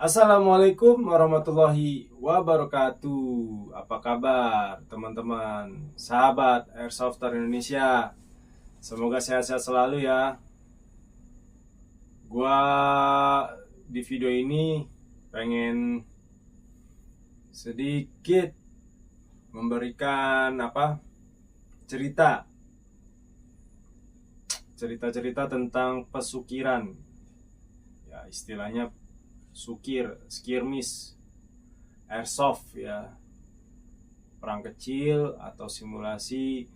Assalamualaikum warahmatullahi wabarakatuh. Apa kabar teman-teman, sahabat Airsofter Indonesia? Semoga sehat-sehat selalu ya. Gua di video ini pengen sedikit memberikan cerita tentang pesukiran. Ya, istilahnya skirmish, airsoft ya, perang kecil atau simulasi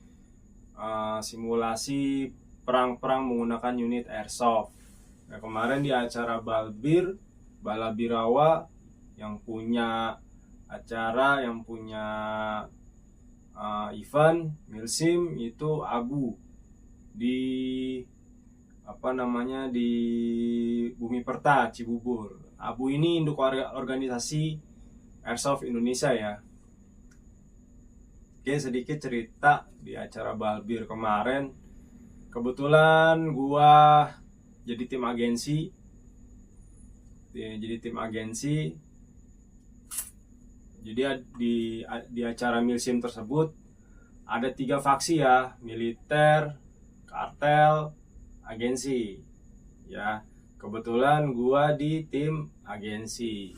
perang-perang menggunakan unit airsoft. Nah, kemarin di acara Balabirawa yang punya event Milsim itu Abu di di Bumi Perta Cibubur. Abu ini induk organisasi Airsoft Indonesia ya. Oke, sedikit cerita di acara Balbir kemarin. Kebetulan gua jadi tim agensi. Jadi di acara Milsim tersebut ada 3 faksi ya, militer, kartel, agensi. Ya, kebetulan gua di tim agensi.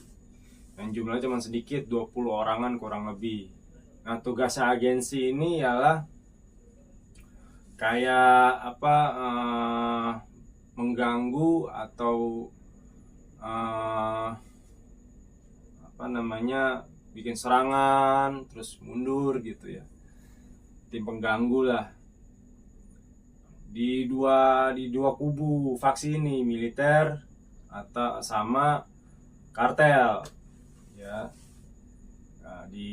Yang jumlahnya cuma sedikit, 20 orangan kurang lebih. Nah, tugas agensi ini ialah kayak mengganggu atau bikin serangan terus mundur gitu ya. Tim pengganggu lah. Di dua kubu faksi ini, militer atau sama kartel ya. Nah, di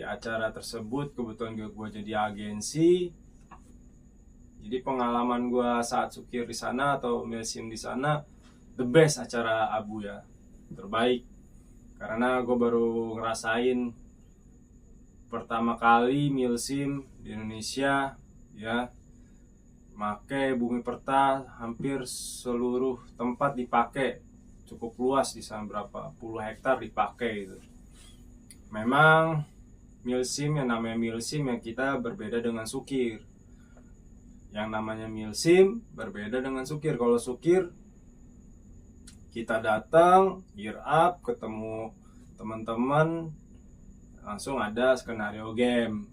acara tersebut kebetulan gue jadi agensi. Jadi pengalaman gue saat sukir di sana atau milsim di sana the best acara Abu ya, terbaik. Karena gue baru ngerasain pertama kali milsim di Indonesia ya, make Bumi Perta hampir seluruh tempat dipakai, cukup luas di sana, berapa puluh hektar dipakai gitu. Memang yang namanya milsim yang kita berbeda dengan sukir. Yang namanya milsim berbeda dengan sukir. Kalau sukir kita datang, gear up, ketemu teman-teman, langsung ada skenario game,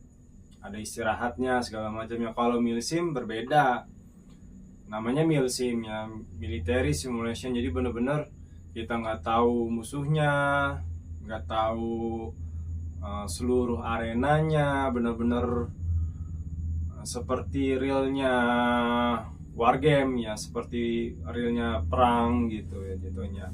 ada istirahatnya segala macamnya. Kalau milsim berbeda, namanya milsim ya, military simulation. Jadi bener-bener kita nggak tahu musuhnya, nggak tahu seluruh arenanya, bener-bener seperti realnya wargame ya, seperti realnya perang gitu ya jatuhnya.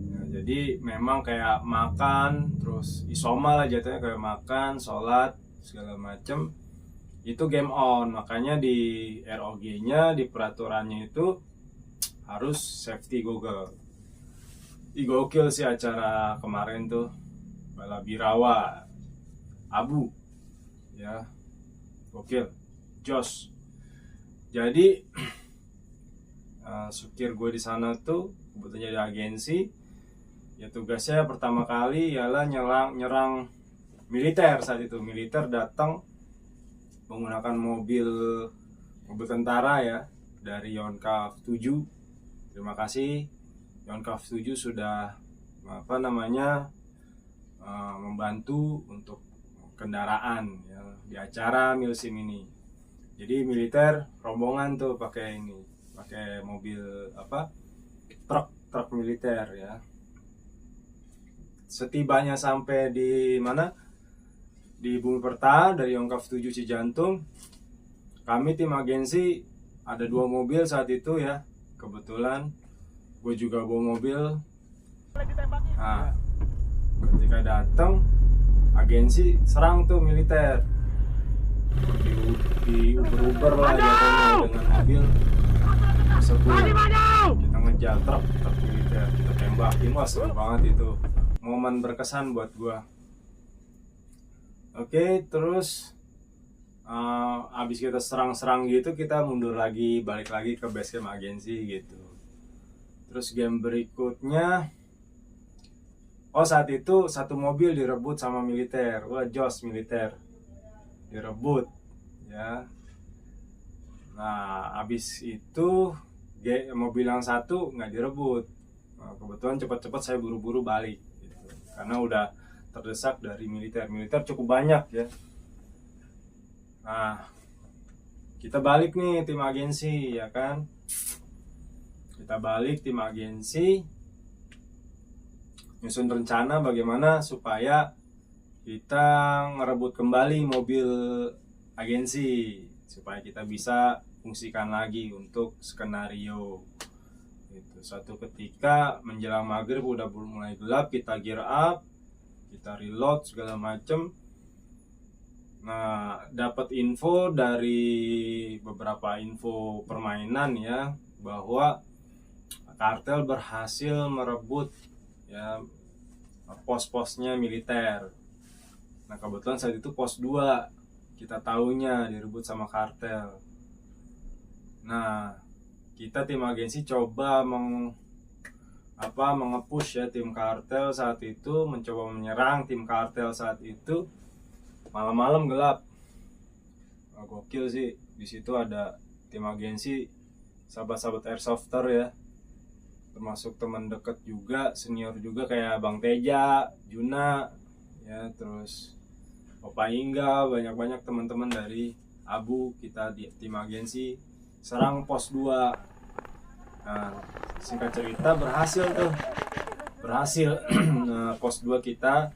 Ya, jadi memang kayak makan terus isoma lah jatuhnya, kayak makan, sholat segala macem itu game on. Makanya di ROG-nya, di peraturannya itu harus safety goggle. Gokil sih acara kemarin tuh, Balabirawa Abu ya, gokil, jos. Jadi sukir gue di sana tuh kebetulan jadi agensi ya, tugasnya pertama kali ialah nyerang militer. Saat itu militer datang menggunakan mobil tentara ya, dari Yonkav 7. Terima kasih Yonkav 7 sudah membantu untuk kendaraan ya, di acara Milsim ini. Jadi militer rombongan tuh pakai mobil truk militer ya. Setibanya sampai di mana, di Bumi Perta dari Yonkav 7 Cijantung, kami tim agensi ada 2 mobil saat itu ya. Kebetulan gue juga bawa mobil. Nah, ketika datang agensi serang tuh militer, di uber lah jatuhnya dengan mobil tersebut. Kita ngejar truk militer, kita tembakin. Wah, seru banget itu, momen berkesan buat gua. Oke, terus abis kita serang-serang gitu, kita mundur lagi, balik lagi ke base camp agensi gitu. Terus game berikutnya Oh, saat itu satu mobil direbut sama militer. Wah, jos militer direbut ya. Nah, habis itu mobil yang satu nggak direbut. Nah, kebetulan cepat-cepat saya buru-buru balik gitu. Karena udah terdesak dari militer. Militer cukup banyak ya. Nah, kita balik nih tim agensi ya kan. Kita balik tim agensi, nyusun rencana bagaimana supaya kita ngerebut kembali mobil agensi supaya kita bisa fungsikan lagi untuk skenario. Itu suatu ketika menjelang maghrib udah mulai gelap, kita gear up, kita reload segala macem. Nah, dapat info dari beberapa info permainan ya bahwa kartel berhasil merebut ya pos-posnya militer. Nah, kebetulan saat itu pos 2 kita tahunya direbut sama kartel. Nah, kita tim agensi coba mengepush ya tim kartel saat itu, mencoba menyerang tim kartel saat itu. Malam-malam gelap. Nah, gokil sih. Di situ ada tim agensi, sahabat-sahabat airsofter ya. Termasuk teman dekat juga, senior juga kayak Bang Teja, Juna ya, terus Opa Hingga, banyak-banyak teman-teman dari Abu. Kita di tim agensi serang pos 2. Nah, singkat cerita berhasil tuh. Nah, pos 2 kita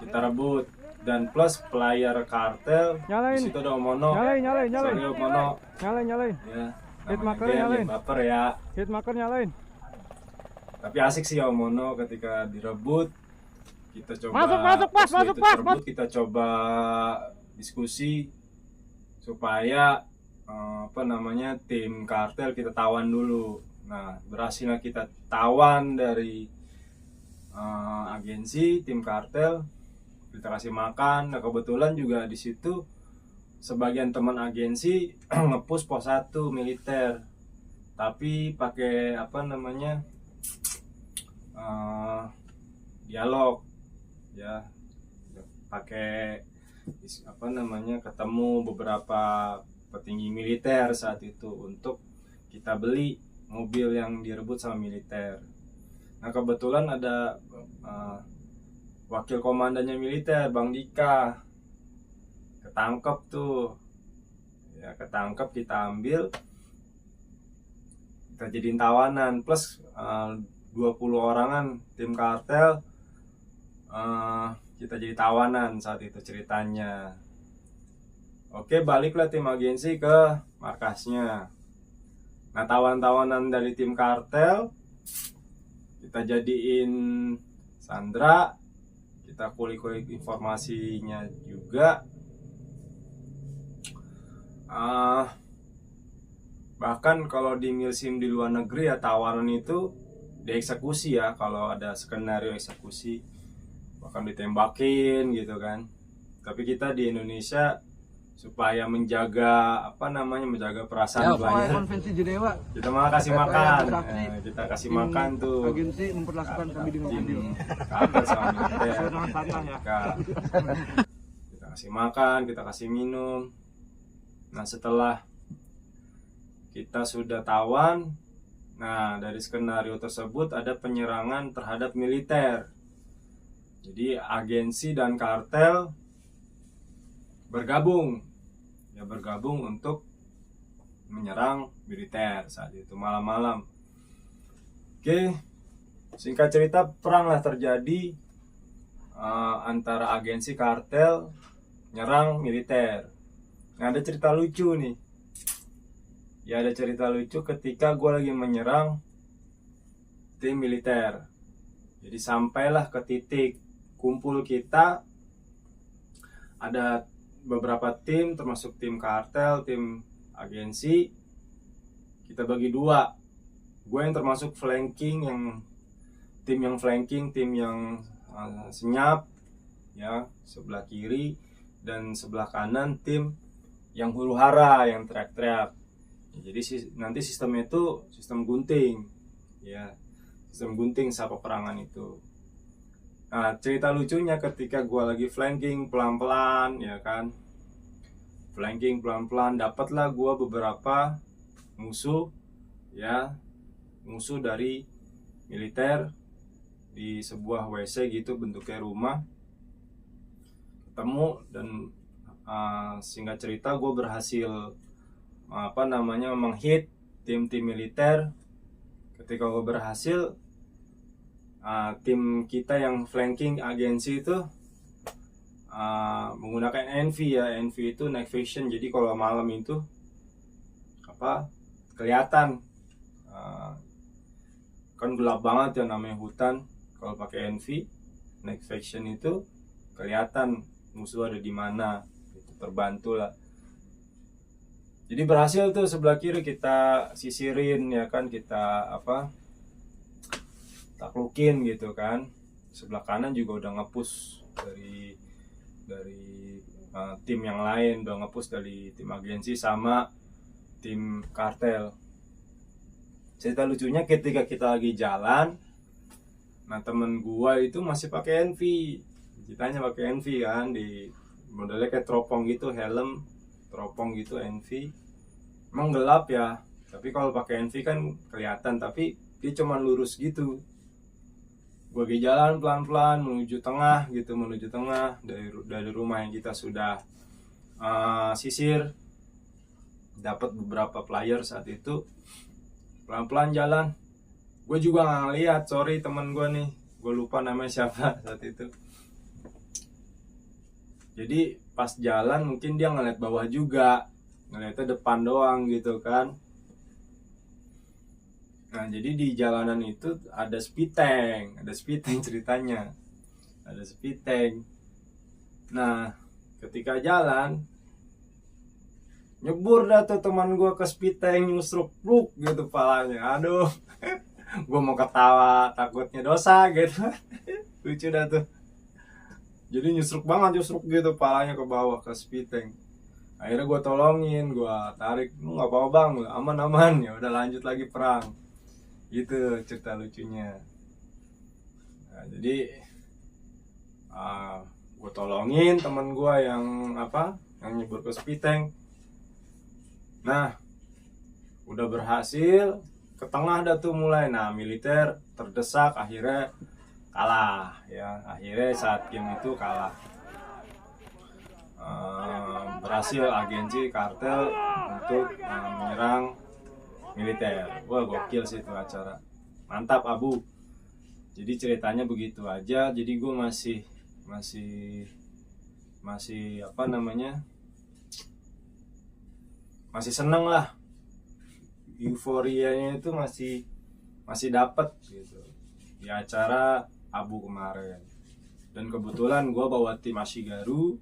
rebut, dan plus player kartel. Nyalain. Di situ ada Omono. Nyalain. Sorry Omono. Nyalain. Ya, Hitmarker namanya nyalain. game baper ya. Hitmarker nyalain. Tapi asik sih Omono ketika direbut. Kita coba Masuk, pas. kita coba diskusi supaya tim kartel kita tawan dulu. Nah, berhasilnya kita tawan dari agensi tim kartel, kita kasih makan. Nah, kebetulan juga di situ sebagian teman agensi ngepush pos 1 militer, tapi pakai dialog ya, pakai ketemu beberapa petinggi militer saat itu untuk kita beli mobil yang direbut sama militer. Nah, kebetulan ada wakil komandannya militer, Bang Dika, ketangkep tuh ya, kita ambil, kita jadiin tawanan, plus 20 orangan tim kartel kita jadi tawanan saat itu ceritanya. Oke, baliklah tim agensi ke markasnya. Nah, tawanan dari tim kartel kita jadiin sandra, kita kulik-kulik informasinya juga. Bahkan kalau di milsim di luar negeri ya, tawanan itu dieksekusi ya, kalau ada skenario eksekusi bahkan ditembakin gitu kan. Tapi kita di Indonesia supaya menjaga menjaga perasaan player, konvensi Jenewa, kita malah kasih makan. Kita kasih makan tuh. Agensi memperlakukan kami dengan adil. Kabar sama militer. Kita kasih makan, kita kasih minum. Nah, setelah kita sudah tawan, nah dari skenario tersebut ada penyerangan terhadap militer. Jadi agensi dan kartel bergabung untuk menyerang militer saat itu malam-malam. Oke, singkat cerita peranglah terjadi antara agensi kartel nyerang militer. Nah, ada cerita lucu nih. Ya, ada cerita lucu ketika gue lagi menyerang tim militer. Jadi sampailah ke titik kumpul kita, ada beberapa tim termasuk tim kartel, tim agensi. Kita bagi dua. Gue yang termasuk flanking, tim yang senyap ya, sebelah kiri, dan sebelah kanan tim yang huru hara, yang teriak-teriak. Jadi nanti sistemnya itu sistem gunting ya, sistem gunting saat peperangan itu. Nah, cerita lucunya ketika gua lagi flanking pelan-pelan, ya kan, flanking pelan-pelan, dapatlah gua beberapa musuh, ya, musuh dari militer di sebuah WC gitu, bentuknya rumah, ketemu. Dan singkat cerita gue berhasil menghit tim-tim militer. Ketika gue berhasil, tim kita yang flanking agensi itu menggunakan NV, ya. NV itu night vision, jadi kalau malam itu kelihatan, kan gelap banget ya, namanya hutan. Kalau pakai NV night vision itu kelihatan musuh ada di mana, itu terbantu lah. Jadi berhasil tuh, sebelah kiri kita sisirin, ya kan, kita taklukin gitu kan. Sebelah kanan juga udah ngepush dari tim yang lain, udah ngepush dari tim agensi sama tim kartel. Cerita lucunya ketika kita lagi jalan, nah temen gua itu masih pakai NV, ceritanya pakai NV kan, di modelnya kayak teropong gitu, helm teropong gitu, NV. Emang gelap ya, tapi kalau pakai NV kan kelihatan, tapi dia cuma lurus gitu. Gue lagi jalan pelan-pelan menuju tengah gitu, menuju tengah dari rumah yang kita sudah sisir. Dapat beberapa player saat itu, pelan-pelan jalan. Gue juga nggak ngeliat, sorry teman gue nih, gue lupa namanya siapa saat itu. Jadi pas jalan mungkin dia ngeliat bawah juga, ngeliatnya depan doang gitu kan. Nah jadi di jalanan itu ada speed tank ceritanya, ada speed tank. Nah ketika jalan, nyebur dah tuh teman gue ke speed tank, nyusruk pluk gitu palanya. Aduh, gue mau ketawa takutnya dosa gitu. Lucu dah tuh. Jadi nyusruk gitu palanya ke bawah ke speed tank. Akhirnya gue tolongin, gue tarik, lu nggak apa-apa bang, aman. Ya udah lanjut lagi perang. Gitu cerita lucunya. Nah, jadi gue tolongin teman gue yang nyebur ke speed tank. Nah udah berhasil ke tengah dah tuh mulai. Nah militer terdesak, akhirnya kalah ya. Akhirnya saat game itu kalah. Berhasil agensi kartel untuk menyerang militer. Wah gokil sih itu acara, mantap Abu. Jadi ceritanya begitu aja. Jadi gue masih masih seneng lah, euforianya itu masih dapat gitu di acara Abu kemarin. Dan kebetulan gue bawa tim Ashigaru,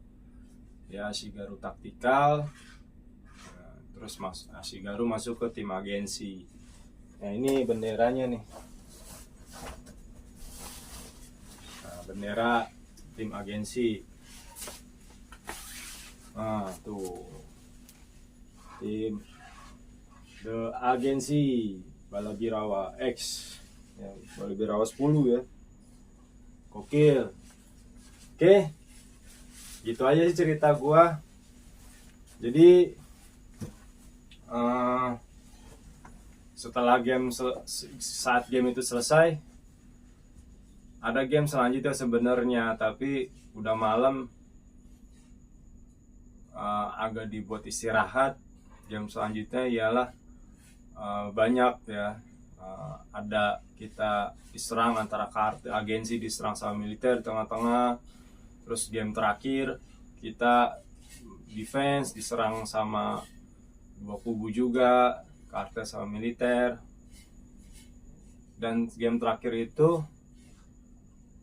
ya Ashigaru taktikal. Nah, terus Ashigaru masuk ke tim agensi. Nah ini benderanya nih, nah, bendera tim agensi. Nah tuh, tim The Agency Balabirawa X ya, Balabirawa 10 ya, gokil. Oke, gitu aja sih cerita gua. Jadi setelah saat game itu selesai, ada game selanjutnya sebenarnya, tapi udah malam, agak dibuat istirahat. Game selanjutnya ialah banyak ya, ada kita diserang antara kartel agensi, diserang sama militer di tengah-tengah. Terus game terakhir kita defense, diserang sama dua kubu juga, kartel sama militer. Dan game terakhir itu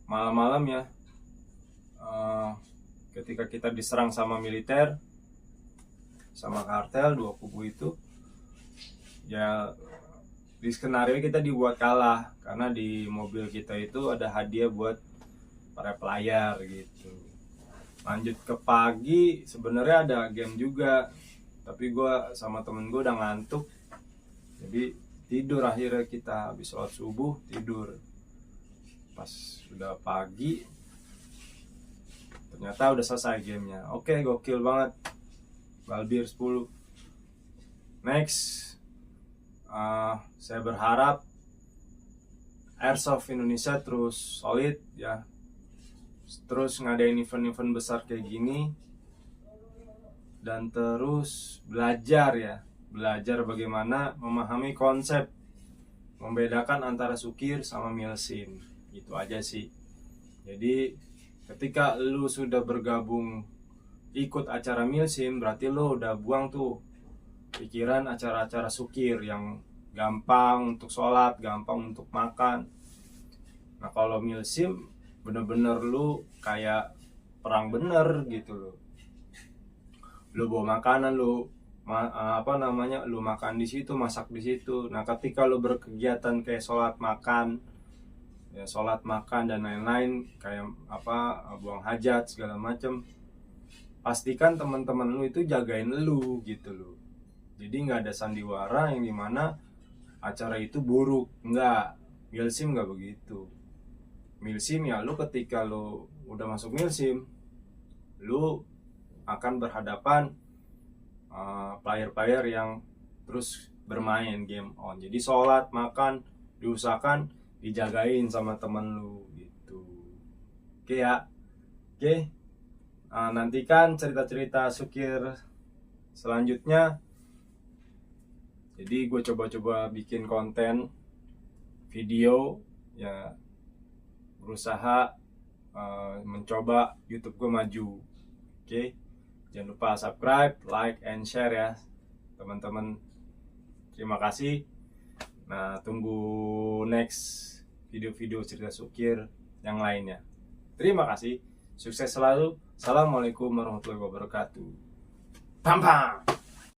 malam-malam ya, ketika kita diserang sama militer sama kartel, dua kubu itu ya, di skenario kita dibuat kalah karena di mobil kita itu ada hadiah buat para player gitu. Lanjut ke pagi, sebenarnya ada game juga, tapi gue sama temen gue udah ngantuk, jadi tidur. Akhirnya kita habis sholat subuh tidur. Pas udah pagi ternyata udah selesai gamenya. Oke, gokil banget. Balbir 10. Next, saya berharap Airsoft Indonesia terus solid ya, terus ngadain event-event besar kayak gini, dan terus belajar bagaimana memahami konsep, membedakan antara sukir sama milsim. Gitu aja sih. Jadi ketika lu sudah bergabung ikut acara milsim, berarti lu udah buang tuh pikiran acara-acara sukir yang gampang untuk sholat, gampang untuk makan. Nah kalau milsim bener-bener lu kayak perang bener gitu loh. Lu bawa makanan, lu lu makan di situ, masak di situ. Nah ketika lu berkegiatan kayak sholat makan dan lain-lain, kayak buang hajat segala macem, pastikan teman-teman lu itu jagain lu gitu loh. Jadi nggak ada sandiwara yang dimana acara itu buruk, enggak. Milsim nggak begitu. Milsim ya lu ketika lu udah masuk milsim, lu akan berhadapan player-player yang terus bermain game on. Jadi sholat, makan, diusahakan dijagain sama temen lu gitu. Oke ya. Oke. Nantikan cerita-cerita sukir selanjutnya. Jadi gue coba-coba bikin konten video ya, berusaha mencoba YouTube gue maju. Oke. Jangan lupa subscribe, like, and share ya teman-teman. Terima kasih. Nah, tunggu next video-video cerita sukir yang lainnya. Terima kasih. Sukses selalu. Assalamualaikum warahmatullahi wabarakatuh. Pam pam.